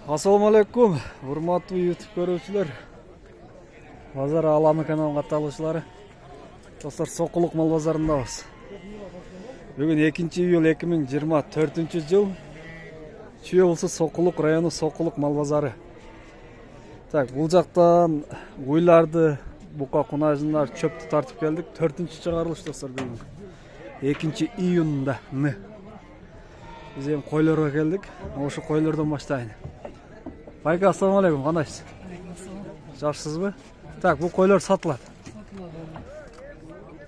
Assalamu алейкум, урматтуу YouTube көрүүчүлөр. Базар Аланы каналына катталуучулары. Достор, Сокулук мал базарындабыз. Бүгүн 2-июль 2024-жыл. Чүй болсо Сокулук району Сокулук мал базары. Так, бул жактан уйларды, бука кунажындар, чөптү тартып келдик. 4-чыгарылыш достор бүгүн. 2-июнда. Биз эми койлорго келдик. Ошо койлордон баштайын. Байка, ассаламу алейкум, кандайсыз? Жакшысызбы? Так, бул койлор сатылат.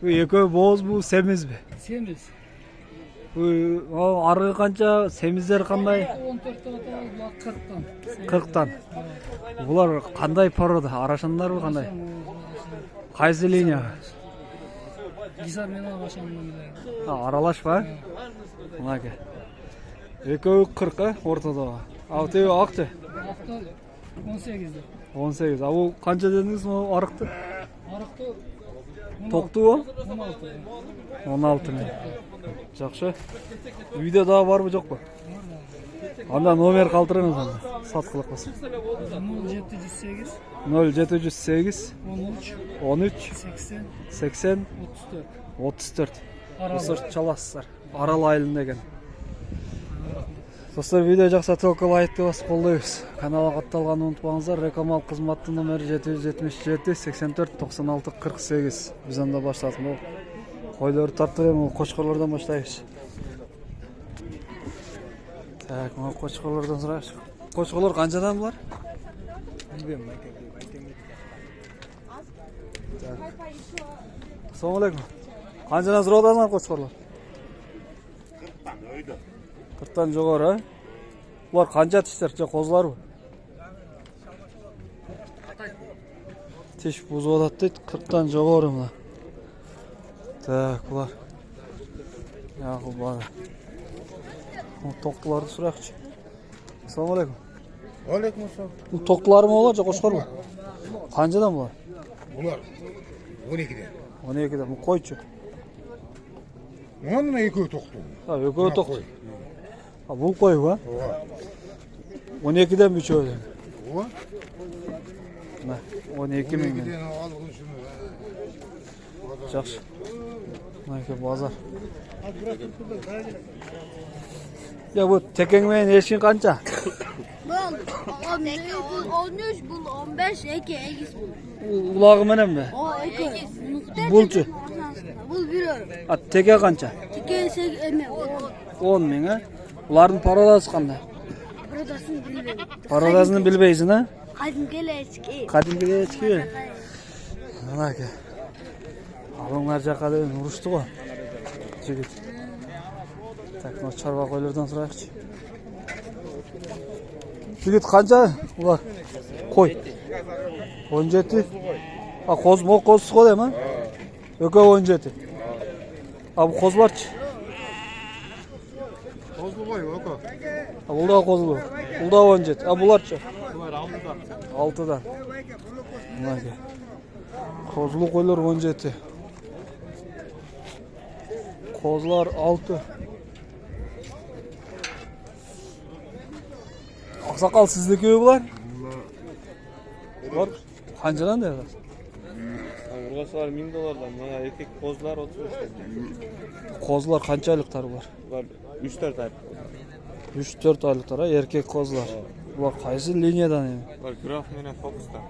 Бул экөө боозбу, семизби? Semiz. Бул аргы канча, семиздер кандай? 14'ten 40'tan. 40'tan. Булар кандай порода? Арашандарбы кандай? Кайсы линия? Gizar mena başandım bile. Аралашпа? Мынаке. Экөө 40, ортодо. Ал тээ акчы? Hafta 18'de. 18. А бул канча дедиңиз могу арыкты? Arıkta Токтубу? 16. 16 миң. Жакшы. Үйдө дагы барбы жокпу? Анда номер калтырыңыз анда. Саткылык болсун. 0708 0708 13 13 80 80 34. 34. Достор, чаласыздар. Арал айылында экен. Достор, видео жаксатып лайкты басып колдойбуз. Каналга катталганды унутпаңыздар. Рекламалык кызматтын номери 777 84 96 48. Биз анда баштадык. Бул койлорду тарттык, эми кочкорлордон баштайбыз. Так, мына кочкорлордон сурайбыз. Кочкорлор канчадан булар? Bilmiyorum. Assalamu alaikum. Kançadan surap atасыңар кочкорлор? 40'tan жогору, а? Булар канча тиштер, же козуларбы? Тиш бузуп атат дейт, 40'tan жогору мына. Так, булар. Ягыл бар. Токтуларды суракчы. Assalamu alaikum. Алейкум ассалам. Бул токтуларбы болор, же кочкорбу? Канчадан булар? Булар 12'den. 12'den. Бул койчу. Мына экөө токту. Экөө токт. Бул койбу, а? Ооба. 12'den бүчөдөн. Ооба. Мына 12 миң. 12'den ал ушуну. Жакшы. Мынакей базар. Ya bu tekenmeyin eşin kança? Bul 13, bul 15, ekis bul. Ulağı menen mi? O ekis. Bulcu. Bul bir euro. At teke kança? Teke 10 min ha? Uların parodası kanday? Parodasını bilmiyorum. Parodasını bilbeysin ha? Kadim gele eski. Kadim gele çıkıyor. Mınakey. Alınlar jaka deben uruştu go. Jigit. Tak, no çarba koylardan surayakçı. Jigit kança ular? Koy. 17. Ha, koz mo kozsuz go deme. Ökö 17. Ha, bu kozlarçı. Kozlu koy oka. Ha, bul da kozlu. Bul da 17. Ha, bularçı. Bular 6'dan. 6'dan. Mınakey. Kozlu koylar 17. Kozlar 6. Aksakal sizdeki mi bular? Var. Kancadan da Urgasalar $1000'dan, mana erkek kozlar 35'ten. Kozlar kança aylıklar bular? Bular 3-4 ay. 3-4 aylıklar ha, erkek kozlar. Bular kaysı liniyadan yani? Bular Graf menen Fox'tan.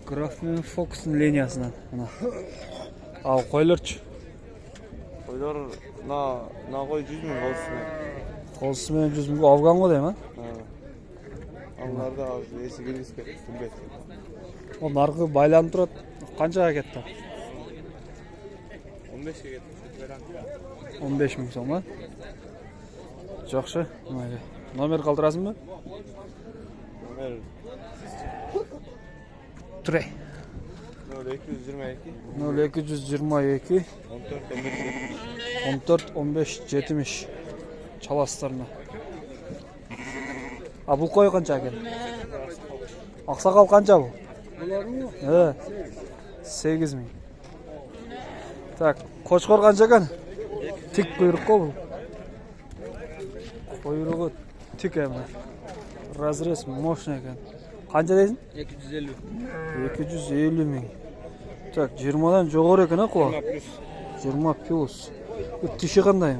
Graf men Fox'un liniyasından. Al koylarçı. Koylar na koy 100 000 olsun. Kozsu men 100 bin Afgan mı değil mi? Onlar da az esi gelirse tümbet. O narkı baylanıp durat. Kançaga ketdi? 15'e getmiş veren. 15 ming so'm. Жақсы. Mayli. Nomer qoldirasizmi? Nomer Turay. 0222 0222 14 15 70. Çalaslarına. A bu koy qancha ekan? Oqsoqol qancha bu? Bularmi? He. 8 ming. Tak, qo'chqor qancha ekan? Tik quyruq bu. Quyruğu tik emas. Разрез мощный екен. Қанша дейсің? 250. 250 мың. Так, 20-дан жоғары екен, а құлақ? 20 плюс. Тиші қандай?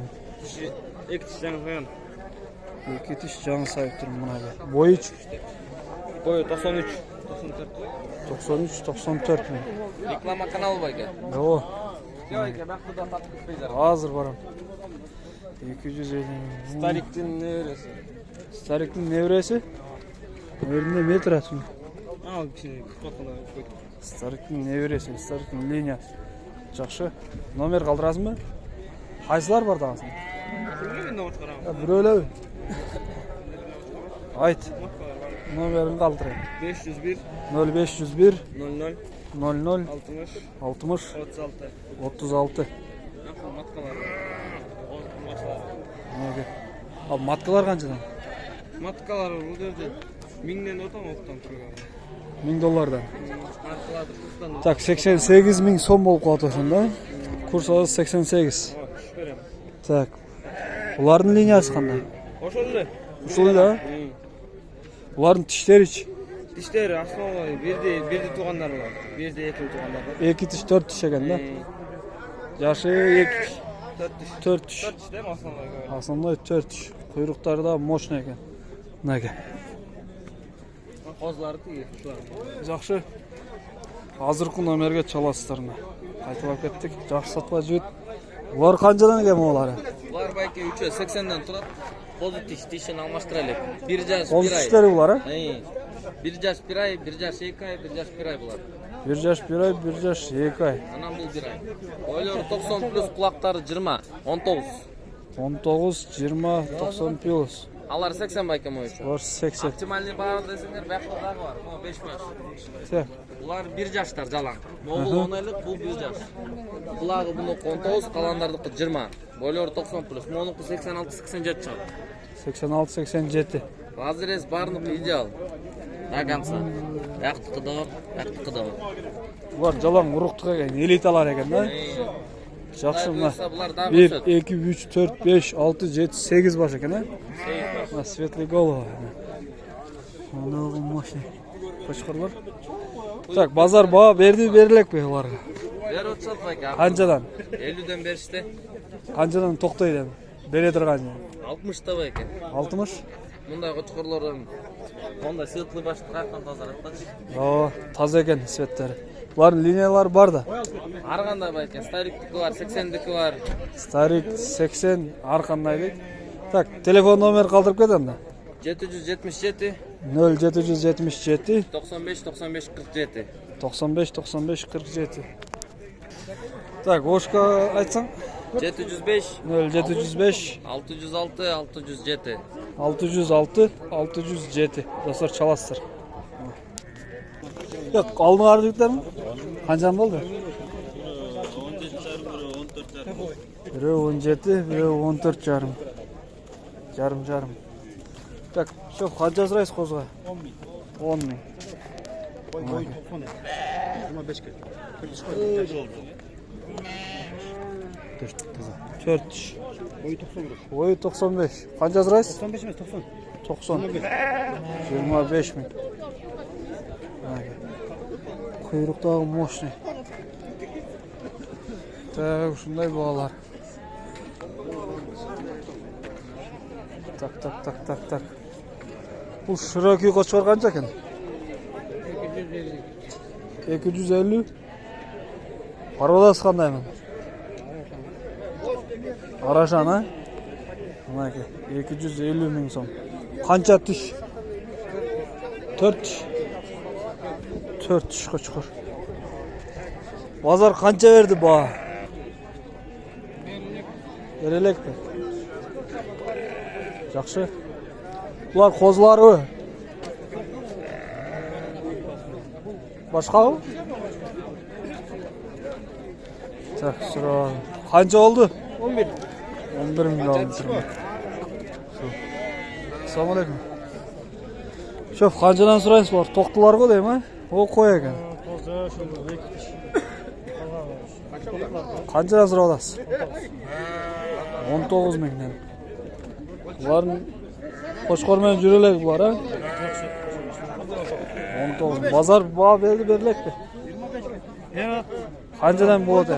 Екі тіш жаңа қойған. 2 тіш жаңа сайып тұрмын мұна бе. Бойы? Бойы 93. 93-94 мың. Реклама каналы бар екен. О, Жоқ, бақты да тапып кетпейдер. азыр барам. 250 мың. Стариктің невресі. Стариктің невресі? Өрінде метр атым. Кішіне қотқанда қойды. Стариктің невресі, стариктің линиясы. Жақшы. Номер қалдырасың ба? Қайсылар бар дағасың? Біреулі. Айт. Номерін қалдырайын. 501 0501 00 00 60 60 36. 36. Маткалар. Неге? Ал маткалар қаншадан? Маткалар бұл жерде 1000-ден отан оқтан тұрған. $1000. Маткаларды курстан Так, 88 мың сом болып қалды осында. Курс азы 88. күш берем. Так. Бұлардың линиясы қандай? Ошол эле. Ушул да? Бұлардың тіштері? Тиштери основной бирди туугандар бар. Бирди эки туугандар бар. 2 тіш, 4 тіш екен да? Жашы 2 тіш, 4 тіш. 4 тиштем основной. Основной 4 тіш. Құйрықтары да мощный екен. Неге? Козлары тиги. Жақшы. Азырқы номерге чаласыздар мына. Қайталап кеттік. Жақсы сатпа жүйт. Бұлар қаншадан екен олары? Булар байке 380-ден турат. Козу тишин алмаштыра элек. 1 жаш 1 Қоз ай. тіштері бұлар, а? 1 жаш 1 ай, 1 жаш 2 ай, 1 жаш 1 ай булар. 1 жаш 1 ай, 1 жаш 2 ай. Анан бул 1 ай. Ойлору 90 плюс, кулактары 20, 19. 19, 20, 90 плюс. Алар 80 байке моючу. Бұлар 80. Оптимальный бар десеңер, бакта дагы бар. Мына 5 баш. Так. Булар 1 жаштар жалаң. Могул 10 айлык, бул 1 жаш. Булагы буну 19, каландардыкы 20. Бойлору 90 плюс. Монуку 86-87 чыгат. 86-87. Разрез баарыныкы идеал. До конца. Яктыкы да бар, яктыкы да бар. Бұлар жалаң ұрықтық екен, элиталар екен да? Жақсы мына. Булар дагы 1, 2, 3, 4, 5, 6, 7, 8 баш екен, а? Мына светлый головы. Анағы мощный. Қошқырлар. Так, базар баға берілек бе оларға? Беріп отсат байке. Қаншадан? 50-ден берішті. Қаншадан тоқтайды? Бере тұрған же? 60-та байке. 60? Мындай қошқырларын онда светлый башты қаяқтан тазаратпашы. О, таза екен светтері. Бұлардың линиялары бар да? Арғандай байке. Стариктікі бар, 80-дікі бар. Старик 80, арқандай дейік. Так, телефон номер қалдырып кетем да? 777 0777 95 95 47. 95 95 47. Так, Ошқа айтсаң? 705 0705 606 607. 606 607. Достар чаласыздар. Yok, aldın жігіттер ме? Қаншан болды? Біреу 17, біреу 14 жарым. Жарым. Так, шоқ, қанша сұрайсыз қозға? 10 мың. 4 тіш. Ойы 95. Қанша сұрайсыз? 95 емес, 90. 90. 25 мың. Құйрықтағы мощный. Так, шындай бағалар. Так. Бұл широкий қошқар қанша екен? 250. Парвадасы қандай мен? Арашан, а? Мұнаке, 250 мың сом. Қанша тіш? 4 тіш. 4 тіш қошқар. Базар қанша берді баға? Берелек пе? Жақшы. Бұлар қозылары. Башқа о? Так, сұрағын. Қанша oldu? 11. 11 мың алып тұрмын. Ассаламу алейкум. Шоф, қаншадан сұрайсыз бұлар? Тоқтылар ғой дейм, а? Ол қой екен. Қаншадан сұрап аласыз? 19 мыңнан. Бұлардың қошқармен жүрелек бұлар, а? 19. Bazar bağ verdi berilek mi? Evet. Qanchadan bo'ladi?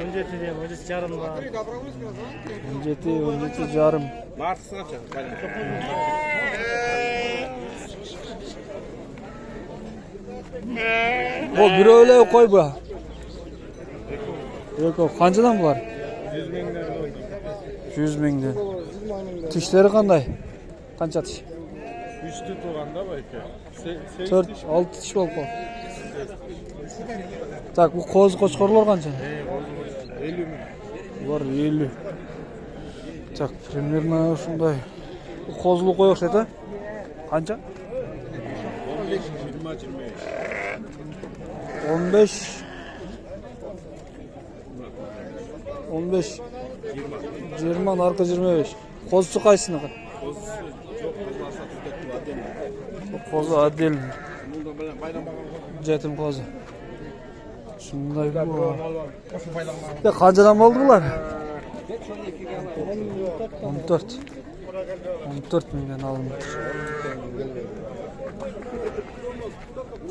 17 diyeyim, 17 yarım var. 17 yarım. Martı qancha? Bu bir öyle koy bu. Yok, qanchadan bular? 100 mingdan. Tishleri qanday? Qancha tish? 3'te tuğanda belki. 4, 6 tish bo'lib qoldi. Tak, bu qo'z qo'chqorlar qancha? 50 mi? Bular 50. Tak, примерно shunday. Bu qo'zli qo'y o'xshaydi. Qancha? 15 20 narxi 25. Qo'zisi qaysinaqa? Qo'zi adil. Jetim qo'zi. Shunday bu. Ya qanchadan bo'ldi bular? 14. 14 mingdan olindi.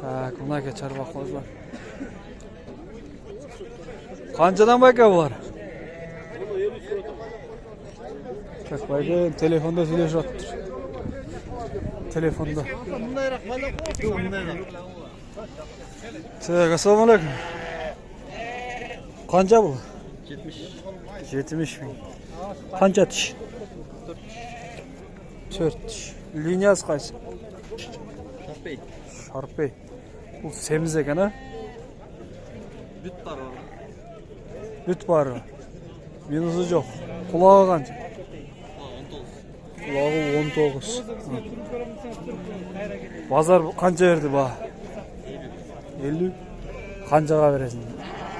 Tak, bunaqa chorva qo'zlar. Qanchadan bo'yka bular? Tak, bo'yka telefonda сөйлесhyapti. Telefonda. Tak, assalomu alaykum. Qancha bu? 70 ming. Qancha tish? 4 tish. Liniyasi qaysi? Sharpey. Bu semiz ekan ha? Büt var. Minusu yo'q. Qulog'i qancha? Qulog'i 19. Bozor qancha berdi bu? 50. Qanchaga berasan?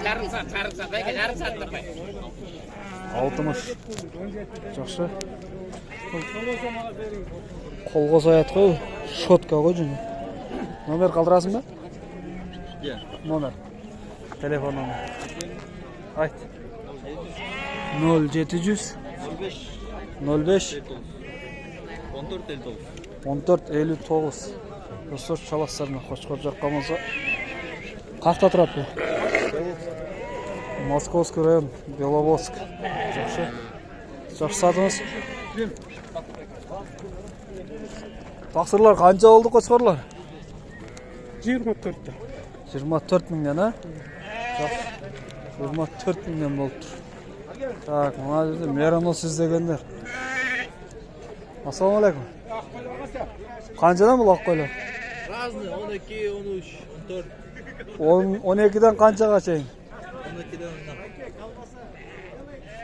Yarım saat belki yarım saattir bey. 60. Yaxshi. Qo'lga so'yatqu, shotka qo'yjin. Nomer qoldirasizmi? Yo'q. Nomer. Telefon nomer. Ayt. 0700 05 1459. Do'stlar, chalaslarni Qo'chqor joqqa bo'lsa, qayerda turadi? Moskovskiy rayon, Belovosk. Yaxshi. Yaxshi sotamiz. Taqsirlar qancha oldi Qo'chqorlar? 24 ta. 24 mingdan ha? Yaxshi. 24 mingdan bo'ldi. Tak, mana yerda Meranos izlaganlar. Assalomu alaykum. Qanchadan buloq qo'ylar? Разные, 12, 13, 14, 12dan qanchagacha? 12'den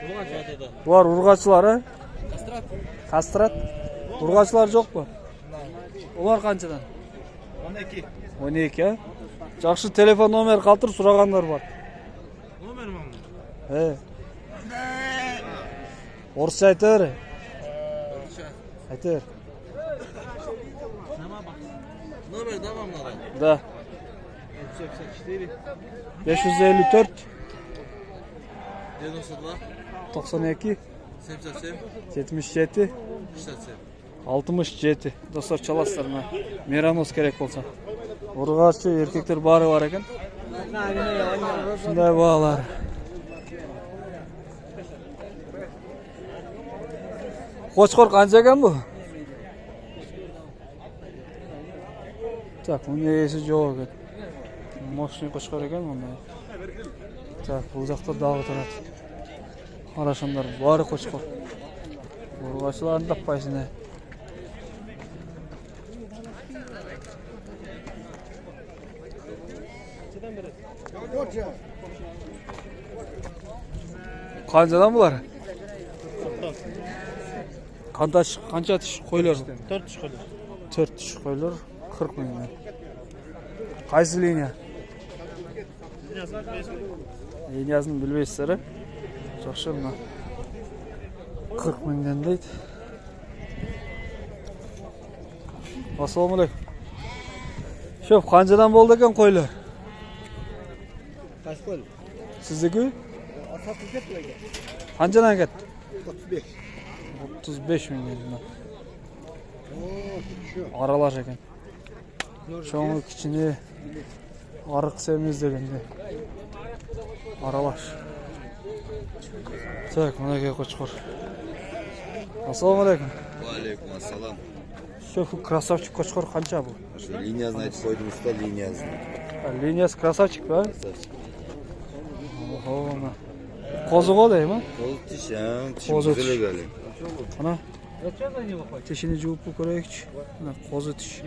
Urgaç atada. Bular urg'achilar ha? Kastrat. Kastrat. Urg'achilar yo'qmi? Ular qanchadan? 12. 12 ha? Yaxshi, telefon nomer qoldirib so'raganlar bor. Nomer mi? He. O'rscha aytar. Aytar. Номер давам надо. Da. 84, 554 92, 92 77, 77 67. 67. Dostlar, chalasizlar mana. Meranos kerak bo'lsa. Urg'achi erkaklar bari bor ekan. Shunday bolalar. Qo'chqor qancha ekan bu? Tak, bunga esi yo'q ekan. Moshina qo'chqor ekan bunda. Tak, bu yoqda dog'i turadi. Qarashamlar bari qo'chqor. Urg'achilarni topmaysiz. Qanchadan bular? Qancha tish qo'ylar? 4 tish qo'ylar. 4 tish qo'ylar 40 mingdan. Qaysi liniya? Liniyasini bilmaysizlar. Yaxshi, mana 40 mingdan deydi. Assalomu alaykum. Sho'p, qanchadan bo'ldi ekan qo'ylar? Kaç qo'y? Sizniki? Satib ketdi. Qanchadan ketdi? 35. 35 mingdan. Oo, shu. Aralash ekan. Çoğu kichini arık semiz degende. Aralaş. Так, мынакей кочкор. Ассаламу алейкум. Алейкум ассалам. Şu красавчик кочкор канча бул? Линиясын айтып койдум уста, линиясын. Линиясы красавчик ба? Ого, мына. Козу го дейм, Козу тиш, Козу тиш. эле. Мына. Тишини жууп көрөйүкчү. Мына козу тиш.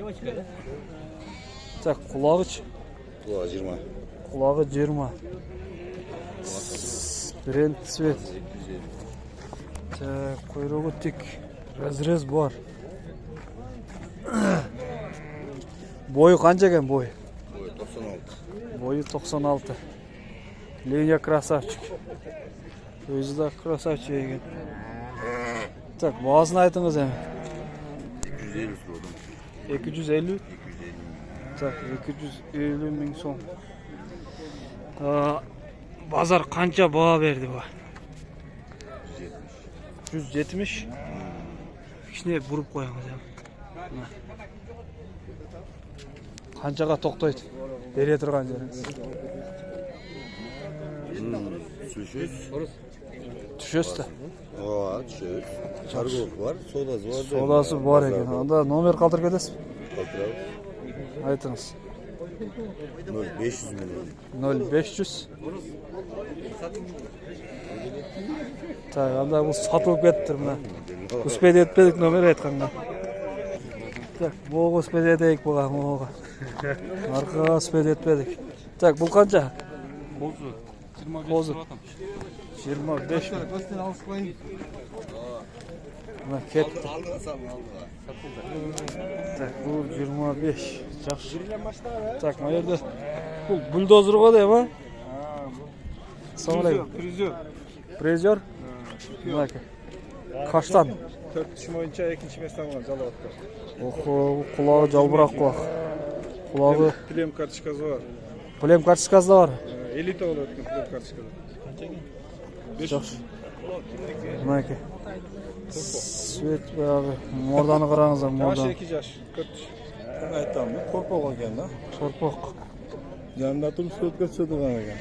Так, кулагыч. Кулак 20. Кулагы 20. Бренд цвет. Так, кuyruğu тик. Разрез бар. Boyu kanca ekan boyu? Ой, 96. Boyu 96. Liniya krasavchik. O'zi da krasavchik ekan. Tak, bazını aytыңыз эми. 250 so'radim. 250. Так, 250 ming so'm. Bazar qancha baho berdi bu? 170. Kichkina burib qo'yamiz ham. Qanchaga to'xtaydi? Bere turgan jeringiz. Düşüş. Tushasiz. Aa, düşüş. Çargok var, sodası var. Sodasi bor ekan. Unda nomer qoldirib ketasiz? Qoldirib. Aytыңыз. 0500 milyon. 0500. Так, анда бул сатылып кетти мына. Успеть etmedik nomer ayтканга. Так, буга успеть этейик буга, буга. Аркага успеть etmedik. Так, бул канча? Козу 25 mi? Mına ketdi. Так, бул 25. Жакшы. Так, мына жерде бул бульдозер го дейм, а? Assalamu alaykum. Prezyor. Mınaki. Kaçtan? 4 tushum boyuncha ekинчи местен алган жалаваттар. Охо, кулагы жалбырак кулак. Кулагы Плем карточкасы бар. плем карточкасы да бар. Элита болуп өткөн плем карточкасы. Жакшы. Мынaki. Свет баягы морданы караңыздар, Жашы мордан. 2 жаш. 4. Айтам, корпок экен да. Торпок. Жанында туруп сөткө чыдыган экен.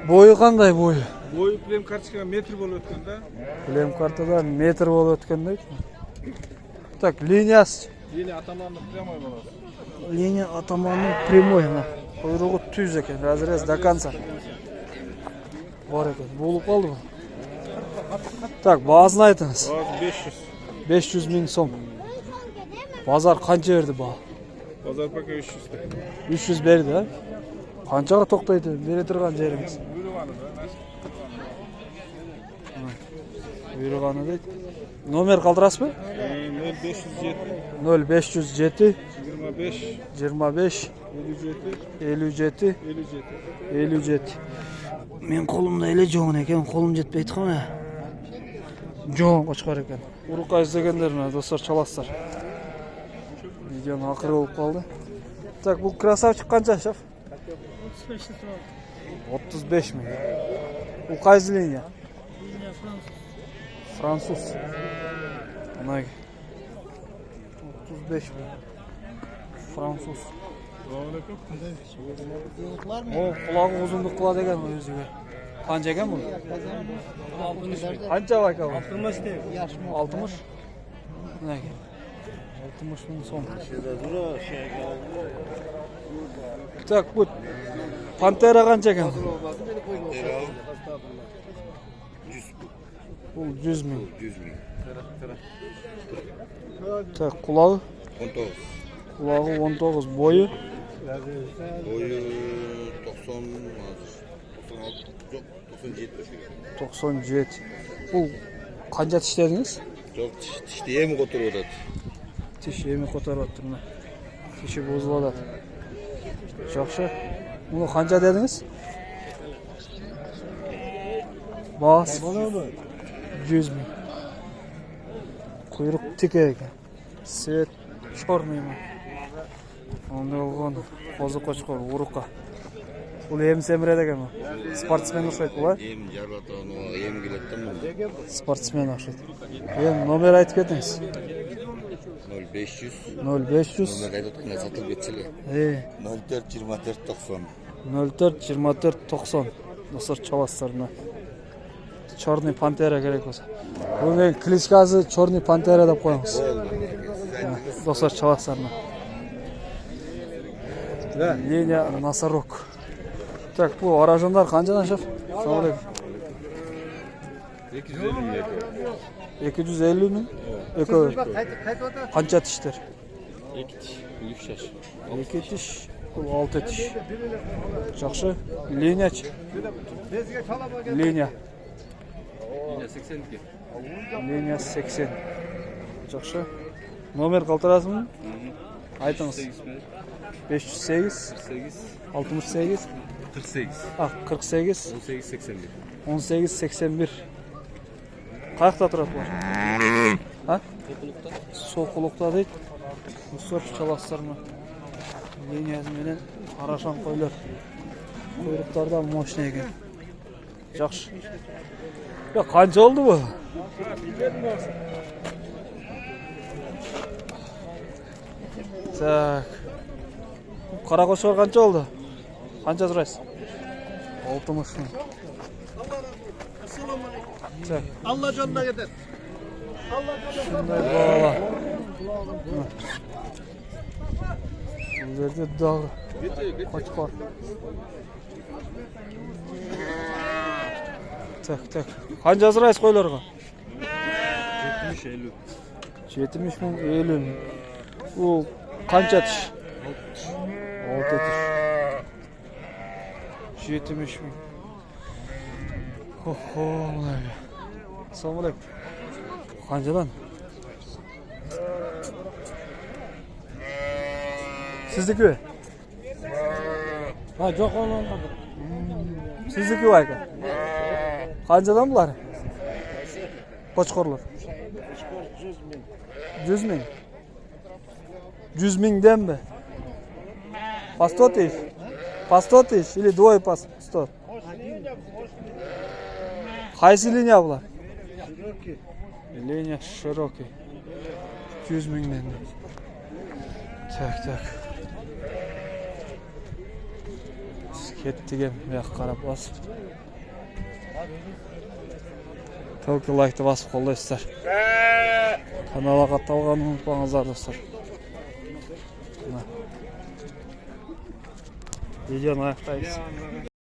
Бою кандай бою? Бою плем карточкага метр болуп өткөн да. Плем картада метр болуп өткөн дейт. Так, линиясы. Yeni атамандык прямой болот. Линия атаманның прямой, мына. Кuyruğu түз екен, разрез до конца. Бар екен, болуп калды бу. Так, баасын айтыңыз. Базы 500. 500 миң сом. Базар канча берди баа? Базар пока 300. 300 берди, а? Канчага токтойт бере турган жериңиз? Буйруганы да. Буйруганы дейт. Номер калтырасызбы? 0507 0507 25 25 57 57 57. 57. Мен колумда эле жоң экен, колум жетпейт го мына. Жоң кочкор экен. Урукка издегендер мына достор чаласыздар. Видеонун акыры болуп калды. Так, бул красавчик канча, шеф? 35 миң. Бул кайсы линия? Француз. Мына 35 миң. Француз. О, кулагы узундук кыла деген өзүгө. Канча экен бул? 60. Канча байка бул? 60 дейм. 60. Мынакей. 60 миң сом. Так, бу пантера канча экен? Бул 100 миң. 100 milyon. Так, кулагы? 19. Кулагы 19, бою? Boyu 90 96 yok 97 düşüyor. 97. Бул канча тиштедиңиз? Çok tiştiye mi götürüyor da? Тиш эми которуп атты мына. Тиши бузулуп атат. Жакшы. Муну канча дедиңиз? Бас. 100 миң. Кuyruq тик экен. Свет чорный мына. Ондай болгон козу кочкор урукка. Бул эми семирет экен бу. Спортсмен окшойт бул, а? Em jarlatан, em келет да. Спортсмен окшойт. Эми номер айтып кетиңиз. 0500 0500 Ömer Aydot'un satılıp geçili. 04 24 90. 04 24 90. Dostlar çalaslarına. Черный пантера керек болса. Bunun klişkası Черный пантера деп koyamız. Dostlar çalaslarına. Линия носорог. Так, bu arajonlar qanchadan şef? Assalomu 250 mi? Eko. Qancha tishdir? 2 tish, bu 6 tish. Yaxshi. Liniyachi. Liniya. Liniya 80. Yaxshi. Nomer qoldirasizmi? Aytыңыз. 508 68 48. Ah 48 18 81. 18 81. Qayerda turadi bular? Ha? So'quluqda deydi. Dostlar çalaslarına. Liniyası bilen araşan qo'ylar. Quyruqlardan moshna ekan. Yaxshi. Ya qancha oldu bu? Tak. Qara qo'shlar qancha oldu? Qancha so'raysiz? 60 ming. Tak. Allah canına gider. Shunday bolalar. Bu yerda dog' qochqor. Tak. Qancha so'raysiz qo'ylarga? 70 ming 50 ming. U qancha tish? 6 tish. 70 ming. Ho, ularga. Assalomu alaykum. Qanchadan? Sizniki? Ha, yo'q olmadim. Sizniki aka. Qanchadan bular? Qo'chqorlar. 100 ming. 100 mingdan mi? Пастотиш? Пастотиш или двое пастот? Qaysi liniya bular? Liniya широкий. 200 mingdan. Tak. Ketdik ham bu yoqqa qarab bosib. To'g'ri laykni bosib qo'llaysizlar. Kanalga qatalganini unutmangizlar do'stlar. Videoni oyoqlaymiz.